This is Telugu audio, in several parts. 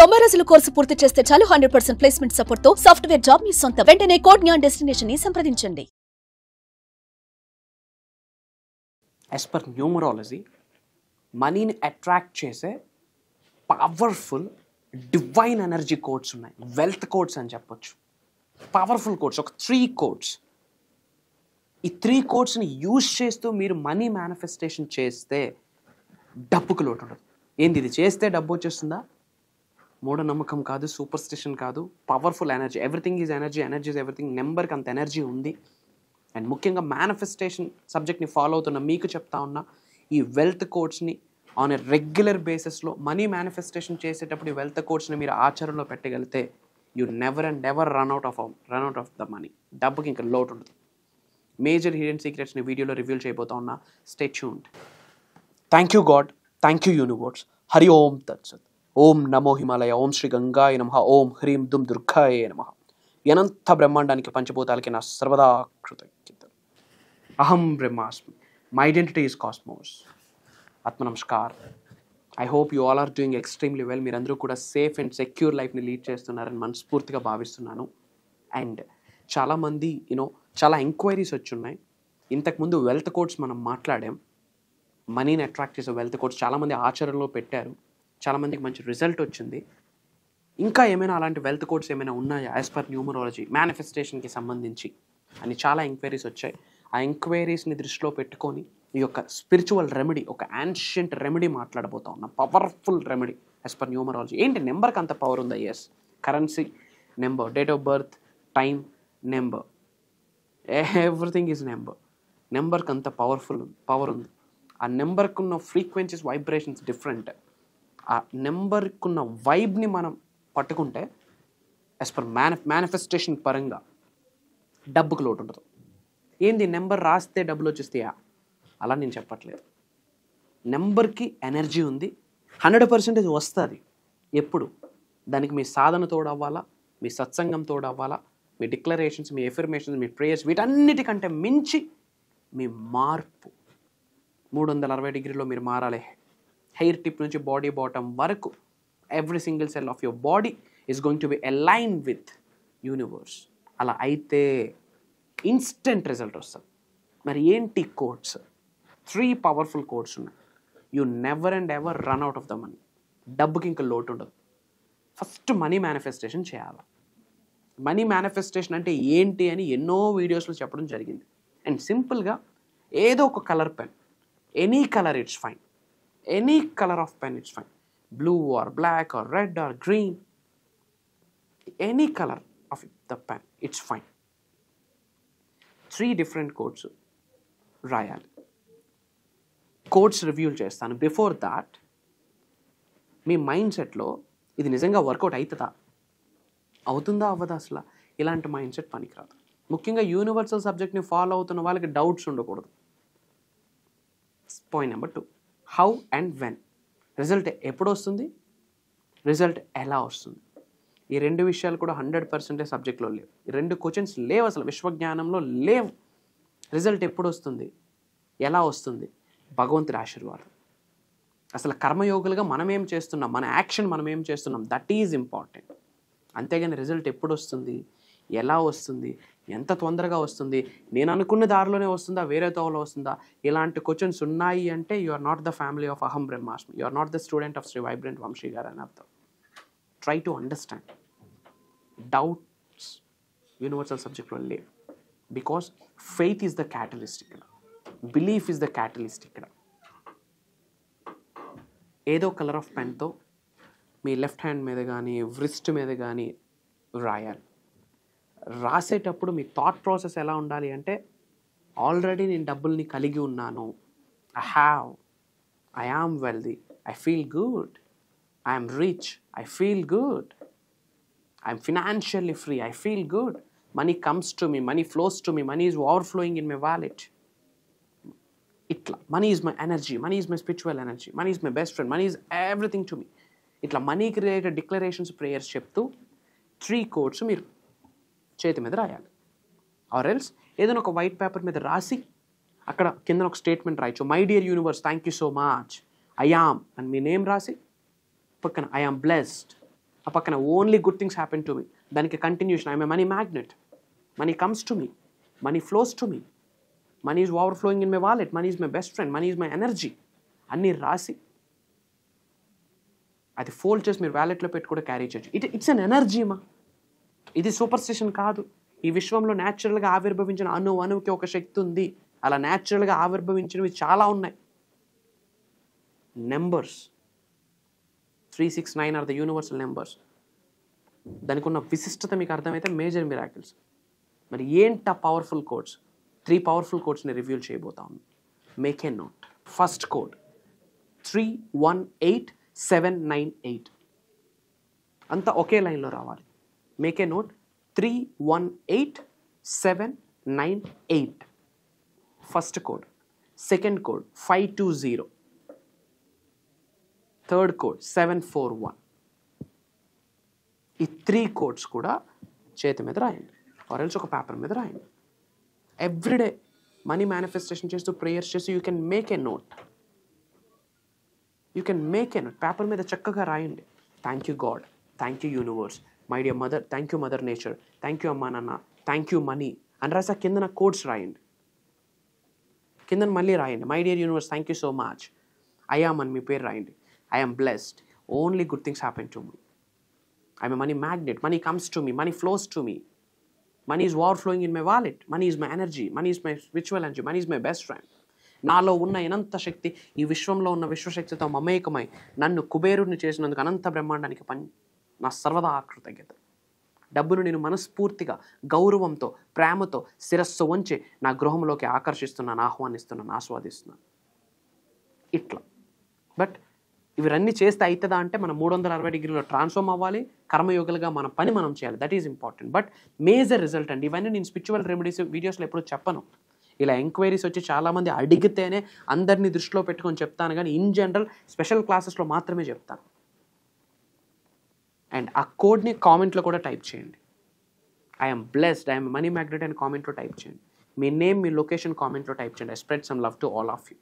90 రోజుల కోర్సు పూర్తి చేస్తే చాలు 100% ప్లేస్మెంట్ సపోర్ట్ తో సాఫ్ట్వేర్ జాబ్ మీ సొంతం. వెంటనే కోడ్ జ్ఞాన్ డెస్టినేషన్ ని సంప్రదించండి. As per numerology, మనీని అట్రాక్ట్ చేసే పవర్ఫుల్ డివైన్ ఎనర్జీ కోడ్స్ ఉన్నాయి. వెల్త్ కోడ్స్ అని చెప్పొచ్చు. పవర్ఫుల్ కోడ్స్, ఒక 3 కోడ్స్. ఈ 3 కోడ్స్ని యూజ్ చేస్తూ మీరు మనీ మేనిఫెస్టేషన్ చేస్తే డబ్బుకు లోటు ఉండదు. ఏంది ఇది చేస్తే డబ్బు వచ్చేస్తుందా? మూఢనమ్మకం కాదు, సూపర్ స్టిషన్ కాదు, powerful energy. Everything is energy, energy is everything. నెంబర్కి అంత ఎనర్జీ ఉంది. అండ్ ముఖ్యంగా మేనిఫెస్టేషన్ సబ్జెక్ట్ని ఫాలో అవుతున్న మీకు చెప్తా ఉన్నా, ఈ వెల్త్ కోడ్స్ని ఆన్ ఎ రెగ్యులర్ బేసిస్లో మనీ మేనిఫెస్టేషన్ చేసేటప్పుడు ఈ వెల్త్ కోడ్స్ని మీరు ఆచరణలో పెట్టగలిగితే you never and ever run out of the money. డబ్బుకి ఇంకా లోటు ఉండదు. మేజర్ హిడెన్ సీక్రెట్స్ని వీడియోలో రివీల్ చేయబోతా ఉన్నా. Stay tuned. Thank you God, thank you universe. హరి ఓం తత్సత్. ఓం నమో హిమాలయ, ఓం శ్రీ గంగాయ నమః, ఓం హ్రీం దుమ్ దుర్గాయ నమః. అనంత బ్రహ్మాండానికి పంచభూతాలకి నా సర్వదా కృతజ్ఞతలు. అహం బ్రహ్మాస్మి. My identity is cosmos. ఆత్మ నమస్కార్. I hope you all are doing extremely well. మీరందరూ కూడా సేఫ్ అండ్ సెక్యూర్ లైఫ్ని లీడ్ చేస్తున్నారని మనస్ఫూర్తిగా భావిస్తున్నాను. అండ్ చాలామంది చాలా ఎంక్వైరీస్ వచ్చి ఉన్నాయి. ఇంతకుముందు వెల్త్ కోడ్స్ మనం మాట్లాడాం. మనీని అట్రాక్ట్ చేసే వెల్త్ కోడ్స్ చాలామంది ఆచరణలో పెట్టారు. చాలామందికి మంచి రిజల్ట్ వచ్చింది. ఇంకా ఏమైనా అలాంటి వెల్త్ కోడ్స్ ఏమైనా ఉన్నాయా యాజ్ పర్ న్యూమరాలజీ మేనిఫెస్టేషన్కి సంబంధించి అని చాలా ఎంక్వైరీస్ వచ్చాయి. ఆ ఎంక్వైరీస్ని దృష్టిలో పెట్టుకొని ఈ యొక్క స్పిరిచువల్ రెమెడీ, ఒక యాన్షియంట్ రెమెడీ మాట్లాడబోతా ఉన్నాం. Powerful remedy as per numerology. ఏంటి నెంబర్కి అంత పవర్ ఉందా? Yes, currency, number, date of birth, time, number, everything is number. నెంబర్కి అంత పవర్ ఉంది. ఆ నెంబర్కి ఉన్న ఫ్రీక్వెన్సీస్, వైబ్రేషన్స్ డిఫరెంట్. ఆ నెంబర్కి ఉన్న వైబ్ని మనం పట్టుకుంటే యాజ్ పర్ మేనిఫెస్టేషన్ పరంగా డబ్బుకు లోటు ఉండదు. ఏంది నెంబర్ రాస్తే డబ్బులు వచ్చేస్తాయా? అలా నేను చెప్పట్లేదు. నెంబర్కి ఎనర్జీ ఉంది, 100% వస్తుంది. ఎప్పుడు? దానికి మీ సాధన తోడవ్వాలా, మీ సత్సంగం తోడవ్వాలా, మీ డిక్లరేషన్స్, మీ ఎఫర్మేషన్స్, మీ ప్రేయర్స్, వీటన్నిటికంటే మించి మీ మార్పు. 360 డిగ్రీలో మీరు మారాలి. హెయిర్ టిప్ నుంచి బాడీ బాటమ్ వరకు every single cell of your body is going to be align with universe. అలా అయితే ఇన్స్టెంట్ రిజల్ట్ వస్తుంది. మరి ఏంటి కోడ్స్? 3 పవర్ఫుల్ కోడ్స్ ఉన్నాయి. You never and ever run out of the money. డబ్బుకి ఇంకా లోటు ఉండదు. ఫస్ట్ మనీ మేనిఫెస్టేషన్ చేయాలి. మనీ మేనిఫెస్టేషన్ అంటే ఏంటి అని ఎన్నో వీడియోస్లో చెప్పడం జరిగింది. అండ్ సింపుల్గా ఏదో ఒక colour pen, any colour it's fine, any colour of pen it's fine, blue or black or red or green, any colour of the pen it's fine. 3 different codes రాయాలి. కోడ్స్ రివ్యూల్ చేస్తాను. బిఫోర్ దాట్ మీ మైండ్ సెట్లో ఇది నిజంగా వర్కౌట్ అవుతుందా అవ్వదా? అసలు ఇలాంటి మైండ్ సెట్ పనికిరాదు. ముఖ్యంగా యూనివర్సల్ సబ్జెక్ట్ని ఫాలో అవుతున్న వాళ్ళకి డౌట్స్ ఉండకూడదు. Point number 2, how and when. Result ఎప్పుడు వస్తుంది, రిజల్ట్ ఎలా వస్తుంది? ఈ 2 విషయాలు కూడా 100% సబ్జెక్ట్లో లేవు. ఈ 2 క్వశ్చన్స్ లేవు, అసలు విశ్వజ్ఞానంలో లేవు. రిజల్ట్ ఎప్పుడు వస్తుంది, ఎలా వస్తుంది? భగవంతుడి ఆశీర్వాదం. అసలు కర్మయోగులుగా మనం ఏం చేస్తున్నాం, మన యాక్షన్ మనం ఏం చేస్తున్నాం, దట్ ఈజ్ ఇంపార్టెంట్. అంతేగాని రిజల్ట్ ఎప్పుడు వస్తుంది, ఎలా వస్తుంది, ఎంత తొందరగా వస్తుంది, నేను అనుకున్న దారిలోనే వస్తుందా, వేరే తోవలో వస్తుందా, ఇలాంటి క్వశ్చన్స్ ఉన్నాయి అంటే you are not the family of అహం బ్రహ్మాస్మి. You are not the student of Shri vibrant Vamsi గారు అని అర్థం. Try to understand. Doubts universal సబ్జెక్ట్లో లేవు. Because faith is the catalyst ఇక్కడ, బిలీఫ్ ఈజ్ ద క్యాటలిస్ట్ ఇక్కడ. ఏదో కలర్ ఆఫ్ పెన్తో మీ లెఫ్ట్ హ్యాండ్ మీద కానీ వ్రిస్ట్ మీద కానీ రాయాలి. రాసేటప్పుడు మీ థాట్ ప్రాసెస్ ఎలా ఉండాలి అంటే, ఆల్రెడీ నేను డబ్బుల్ని కలిగి ఉన్నాను, I am wealthy, I feel good, I am rich, I feel good, I am financially free, I feel good, money comes to me, money flows to me, money is overflowing in my wallet. ఇట్లా money is my energy, money is my spiritual energy, money is my best friend, money is everything to me. ఇట్లా మనీకి రిలేటెడ్ డిక్లరేషన్స్, ప్రేయర్స్ చెప్తూ 3 కోడ్స్ మీరు చేతి మీద రాయాలి. ఆర్ ఎల్స్ ఏదైనా ఒక వైట్ పేపర్ మీద రాసి అక్కడ కింద ఒక స్టేట్మెంట్ రాయొచ్చు. My dear universe, thank you so much, I am అని మీ నేమ్ రాసి పక్కన ఐ యామ్ బ్లెస్డ్, ఆ పక్కన only good things happen to me, దానికి continuation I'm a money magnet, money comes to me, money flows to me, money is over flowing in my wallet, money is my best friend, money is my energy అన్నీ రాసి అది ఫోల్డ్ చేసి మీరు వ్యాలెట్లో పెట్టి కూడా క్యారీ చేయొచ్చు. ఇట్స్ అన్ ఎనర్జీ మా. ఇది సూపర్ స్టిషన్ కాదు. ఈ విశ్వంలో న్యాచురల్గా ఆవిర్భవించిన అణువుకి ఒక శక్తి ఉంది. అలా న్యాచురల్గా ఆవిర్భవించినవి చాలా ఉన్నాయి. Numbers 369 are the universal numbers. దానికి ఉన్న విశిష్టత మీకు అర్థమైతే మేజర్ మిరాకిల్స్. మరి ఏంట పవర్ఫుల్ కోడ్స్? 3 పవర్ఫుల్ కోడ్స్ని రివ్యూ చేయబోతా ఉన్నాను. Make a note. First code 318798. అంతా ఒకే లైన్లో రావాలి. Make a note 318798. First code. Second code 520. Third code 741. ఈ 3 కోడ్స్ కూడా చేతి మీద రాయండి, ఆరెల్స్ ఒక పేపర్ మీద రాయండి. ఎవ్రీడే మనీ మేనిఫెస్టేషన్ చేస్తూ ప్రేయర్స్ చేస్తూ you can make a note. Paper మీద చక్కగా రాయండి. Thank you God, thank you universe, my dear mother, thank you mother nature, thank you అమ్మా నాన్న, థ్యాంక్ యూ మనీ అని రాసా కిందన కోడ్స్ రాయండి. కిందన మళ్ళీ రాయండి, my dear universe, thank you so much. I'm అని మీ పేరు రాయండి. I am blessed. Only good things happen to me. I am a money magnet. Money comes to me. Money flows to me. Money is overflowing in my wallet. Money is my energy. Money is my spiritual energy. Money is my best friend. నాలో ఉన్న అనంత శక్తి ఈ విశ్వంలో ఉన్న విశ్వశక్తితో మమేకమై నన్ను కుబేరుడిని చేసినందుకు అనంత బ్రహ్మాండానికి నా సర్వదా కృతజ్ఞత. డబ్బును నేను మనస్ఫూర్తిగా గౌరవంతో ప్రేమతో శిరస్సు వంచి నా గృహంలోకి ఆకర్షిస్తున్నాను, ఆహ్వానిస్తున్నాను, ఆస్వాదిస్తున్నాను. ఇట్లా. బట్ ఇవన్నీ చేస్తే అవుతుందా అంటే మనం 360 డిగ్రీలో ట్రాన్స్ఫార్మ్ అవ్వాలి. కర్మయోగులుగా మన పని మనం చేయాలి. That is important. But major result అండి. ఇవన్నీ నేను స్పిరిచువల్ రెమెడీస్ వీడియోస్లో ఎప్పుడు చెప్పను. ఇలా ఎంక్వైరీస్ వచ్చి చాలామంది అడిగితేనే అందరినీ దృష్టిలో పెట్టుకొని చెప్తాను, కానీ ఇన్ జనరల్ స్పెషల్ క్లాసెస్లో మాత్రమే చెప్తాను. అండ్ ఆ కోడ్ని కామెంట్లో కూడా టైప్ చేయండి. I'm blessed, I'm money magnet అని కామెంట్లో టైప్ చేయండి. మీ నేమ్, మీ లొకేషన్ కామెంట్లో టైప్ చేయండి. I spread some love to all of you.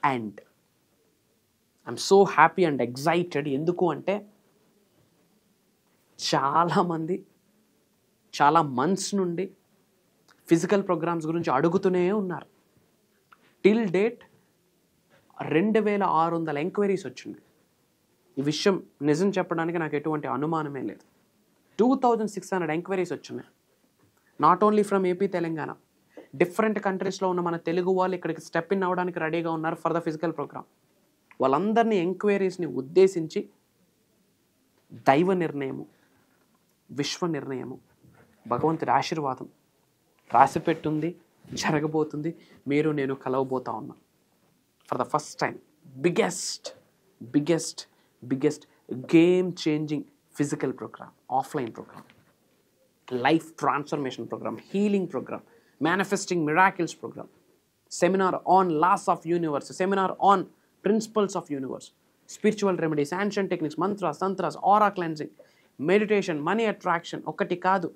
And I'm so happy and excited. ఎందుకు అంటే చాలామంది చాలా మంత్స్ నుండి ఫిజికల్ ప్రోగ్రామ్స్ గురించి అడుగుతూనే ఉన్నారు. టిల్ డేట్ 2600 ఎంక్వైరీస్ వచ్చినాయి. ఈ విషయం నిజం చెప్పడానికి నాకు ఎటువంటి అనుమానమే లేదు. 2600 ఎంక్వైరీస్ వచ్చినాయి. Not only from AP, Telangana, different కంట్రీస్లో ఉన్న మన తెలుగు వాళ్ళు ఇక్కడికి స్టెప్ ఇన్ అవ్వడానికి రెడీగా ఉన్నారు ఫర్ ద ఫిజికల్ ప్రోగ్రామ్. వాళ్ళందరినీ ఎంక్వైరీస్ని ఉద్దేశించి దైవ నిర్ణయము, విశ్వ నిర్ణయము, భగవంతుడి ఆశీర్వాదం రాసి పెట్టుంది, జరగబోతుంది. మీరు నేను కలవబోతా ఉన్నాం for the first time. Biggest game changing physical program, offline program, life transformation program, healing program, manifesting miracles program, seminar on laws of universe, seminar on principles of universe, spiritual remedies, ancient techniques, mantras, tantras, aura cleansing, meditation, money attraction. ఒకటి కాదు,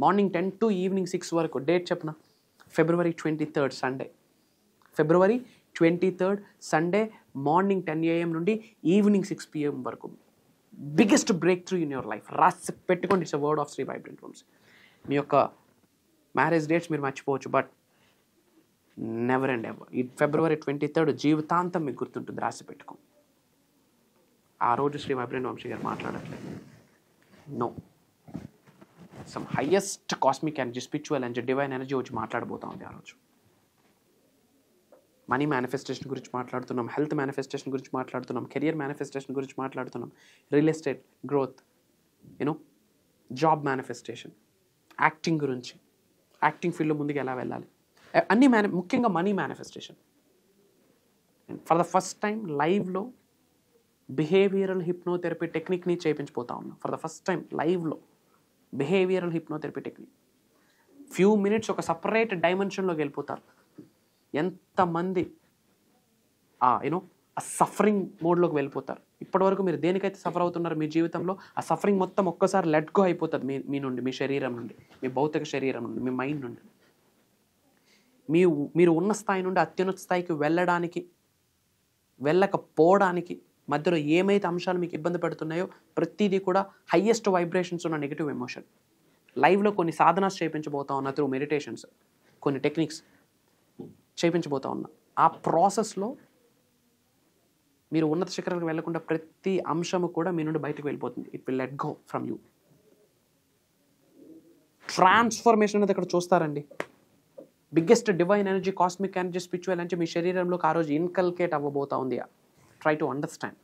మార్నింగ్ 10 to ఈవినింగ్ 6 వరకు. డేట్ చెప్పిన February 23rd Sunday. February 23rd Sunday morning 10 AM నుండి ఈవినింగ్ 6 PM వరకు. Biggest break through in your life. రాసి పెట్టుకోండి. It's a word of Shri vibrant rooms. మీ యొక్క మ్యారేజ్ డేట్స్ మీరు మర్చిపోవచ్చు, బట్ నెవర్ అండ్ ఎవర్ ఈ February 23rd జీవితాంతం మీకు గుర్తుంటుంది. రాసి పెట్టుకో. ఆ రోజు శ్రీ వైబ్రెంట్ వంశీ గారు మాట్లాడట్లేదు. No, some highest cosmic energy, spiritual energy, divine energy వచ్చి మాట్లాడబోతా ఉంది ఆ రోజు. మనీ మేనిఫెస్టేషన్ గురించి మాట్లాడుతున్నాం, హెల్త్ మేనిఫెస్టేషన్ గురించి మాట్లాడుతున్నాం, కెరియర్ మేనిఫెస్టేషన్ గురించి మాట్లాడుతున్నాం, real estate growth, job manifestation, acting గురించి, యాక్టింగ్ ఫీల్డ్లో ముందుకు ఎలా వెళ్ళాలి, అన్నీ ముఖ్యంగా money manifestation. And for the first time లైవ్లో బిహేవియరల్ హిప్నోథెరపీ టెక్నిక్ని చేయించిపోతా ఉన్నాం. ఫర్ ద ఫస్ట్ టైం లైవ్లో behavioural hypnotherapy technique. Few minutes ఒక సపరేట్ డైమెన్షన్లోకి వెళ్ళిపోతారు. ఎంతమంది ఆ సఫరింగ్ మోడ్లోకి వెళ్ళిపోతారు. ఇప్పటివరకు మీరు దేనికైతే సఫర్ అవుతున్నారో మీ జీవితంలో, ఆ సఫరింగ్ మొత్తం ఒక్కసారి లెట్ గో అయిపోతుంది మీ నుండి, మీ శరీరం నుండి, మీ భౌతిక శరీరం నుండి, మీ మైండ్ నుండి. మీరు ఉన్న స్థాయి నుండి అత్యున్నత స్థాయికి వెళ్ళకపోవడానికి మధ్యలో ఏమైతే అంశాలు మీకు ఇబ్బంది పెడుతున్నాయో ప్రతిదీ కూడా హైయెస్ట్ వైబ్రేషన్స్ ఉన్న నెగిటివ్ ఎమోషన్. లైవ్లో కొన్ని సాధనాస్ చేయించబోతా ఉన్నా, త్రూ మెడిటేషన్స్ కొన్ని టెక్నిక్స్ చేయించబోతా ఉన్నా. ఆ ప్రాసెస్లో మీరు ఉన్నత శిఖరాలకు వెళ్లకుండా ప్రతి అంశము కూడా మీ నుండి బయటకు వెళ్ళిపోతుంది. It will let go from you. Transformation అనేది ఇక్కడ చూస్తారండి. Biggest divine energy, cosmic energy, spiritual energy మీ శరీరంలోకి ఆ రోజు ఇన్కల్కేట్ అవ్వబోతా ఉంది. Try to understand.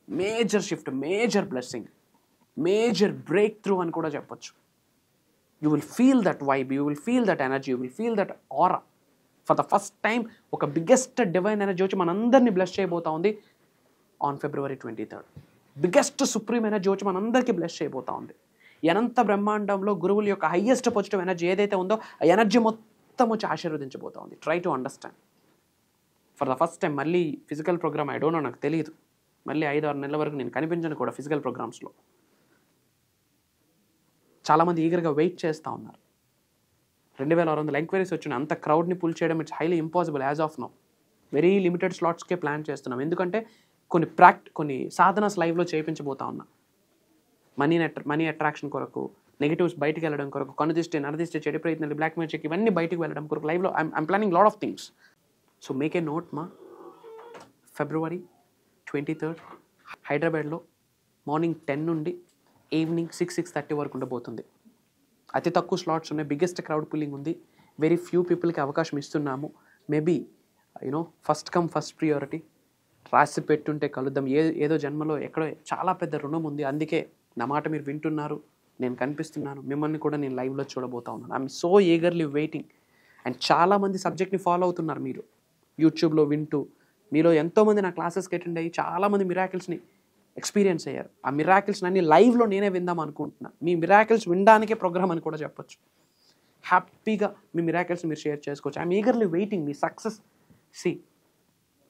Major shift, major blessing, major break through అని కూడా చెప్పొచ్చు. You will feel that vibe, you will feel that energy, you will feel that aura. For the first time ఒక బిగ్గెస్ట్ డివైన్ ఎనర్జీ వచ్చి మనందరినీ బ్లెస్ చేయబోతా ఉంది on February 23rd. Biggest supreme energy వచ్చి మనందరికీ బ్లెస్ చేయబోతా ఉంది. అనంత బ్రహ్మాండంలో గురువుల యొక్క హైయెస్ట్ పాజిటివ్ ఎనర్జీ ఏదైతే ఉందో ఆ ఎనర్జీ మొత్తం వచ్చి ఆశీర్వదించబోతా ఉంది. Try to understand. For the first time మళ్ళీ physical program I don't know, నాకు తెలియదు. మళ్ళీ 5-6 నెలల వరకు నేను కనిపించను కూడా ఫిజికల్ ప్రోగ్రామ్స్లో. చాలామంది ఈగర్గా వెయిట్ చేస్తూ ఉన్నారు. 2600 ఎంక్వైరీస్ వచ్చినాయి. అంత క్రౌడ్ని పుల్ చేయడం it's highly impossible as of now. Very limited స్లాట్స్కే ప్లాన్ చేస్తున్నాం. ఎందుకంటే కొన్ని సాధనాస్ లైవ్లో చేయించబోతా ఉన్నా. మనీ అట్రాక్షన్ కొరకు, నెగిటివ్స్ బయటికి వెళ్ళడం కొరకు, కనుదిష్టి, నరదిష్టి, చెడు ప్రయత్నాలు, బ్లాక్ మ్యాజిక్ ఇవన్నీ బయటికి వెళ్ళడం కొరకు లైవ్లో I'm planning lot of things. So make a note మా. February 23rd హైదరాబాద్లో మార్నింగ్ 10 నుండి ఈవినింగ్ 6-6:30 వరకు ఉండబోతుంది. అతి తక్కువ స్లాట్స్ ఉన్నాయి. బిగ్గెస్ట్ క్రౌడ్ పుల్లింగ్ ఉంది. వెరీ ఫ్యూ పీపుల్కి అవకాశం ఇస్తున్నాము. Maybe first come first priority. రాసి పెట్టుంటే కలుద్దాం. ఏదో జన్మలో ఎక్కడో చాలా పెద్ద రుణం ఉంది. అందుకే నా మాట మీరు వింటున్నారు, నేను కనిపిస్తున్నాను, మిమ్మల్ని కూడా నేను లైవ్లో చూడబోతా ఉన్నాను. I'm so eagerly waiting. And చాలామంది సబ్జెక్ట్ని ఫాలో అవుతున్నారు. మీరు యూట్యూబ్లో వింటూ, మీలో ఎంతోమంది నా క్లాసెస్కి అటెండ్ అయ్యి చాలామంది మిరాకిల్స్ని ఎక్స్పీరియన్స్ అయ్యారు. ఆ మిరాకిల్స్ అన్ని లైవ్లో నేనే విందాం అనుకుంటున్నాను. మీ మిరాకిల్స్ వినడానికే ప్రోగ్రామ్ అని కూడా చెప్పొచ్చు. హ్యాపీగా మీ మిరాకిల్స్ మీరు షేర్ చేసుకోవచ్చు. I'm eagerly waiting. Me success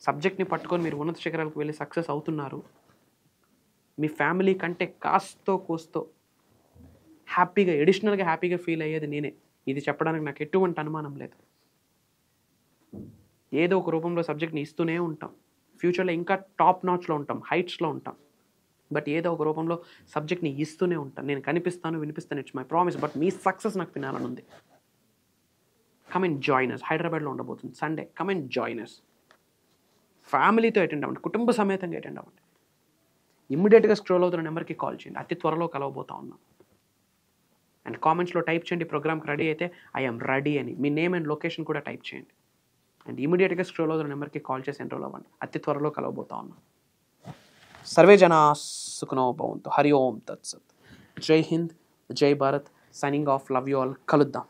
సబ్జెక్ట్ని పట్టుకొని మీరు ఉన్నత శిఖరాలకు వెళ్ళి సక్సెస్ అవుతున్నారు. మీ ఫ్యామిలీ కంటే కాస్తో కోస్తో హ్యాపీగా, ఎడిషనల్గా హ్యాపీగా ఫీల్ అయ్యేది నేనే. ఇది చెప్పడానికి నాకు ఎటువంటి అనుమానం లేదు. ఏదో ఒక రూపంలో సబ్జెక్ట్ని ఇస్తూనే ఉంటాం. ఫ్యూచర్లో ఇంకా టాప్ నాచ్లో ఉంటాం, హైట్స్లో ఉంటాం. బట్ ఏదో ఒక రూపంలో సబ్జెక్ట్ని ఇస్తూనే ఉంటాను. నేను కనిపిస్తాను, వినిపిస్తాను. It's my promise. But me success నాకు వినాలని ఉంది. Come and join us. హైదరాబాద్లో ఉండబోతుంది Sunday. Come and join us. ఫ్యామిలీతో అటెండ్ అవ్వండి, కుటుంబ సమేతంగా అటెండ్ అవ్వండి. ఇమ్మీడియట్గా స్క్రోల్ అవుతున్న నెంబర్కి కాల్ చేయండి. అతి త్వరలో కలవబోతా ఉన్నాం. అండ్ కామెంట్స్లో టైప్ చేయండి, ప్రోగ్రామ్కి రెడీ అయితే ఐఎమ్ రెడీ అని. మీ నేమ్ అండ్ లొకేషన్ కూడా టైప్ చేయండి. అండ్ ఇమీడియట్గా స్క్రోల్ అవుతున్న నెంబర్కి కాల్ చేసి ఎన్రోల్ అవ్వండి. అతి త్వరలో కలవబోతా ఉన్నాం. సర్వే జనా సుఖనో భవంతు. హరి ఓం తత్సత్. జై హింద్, జై Bharat. Signing off. Love you all. కలుద్దాం.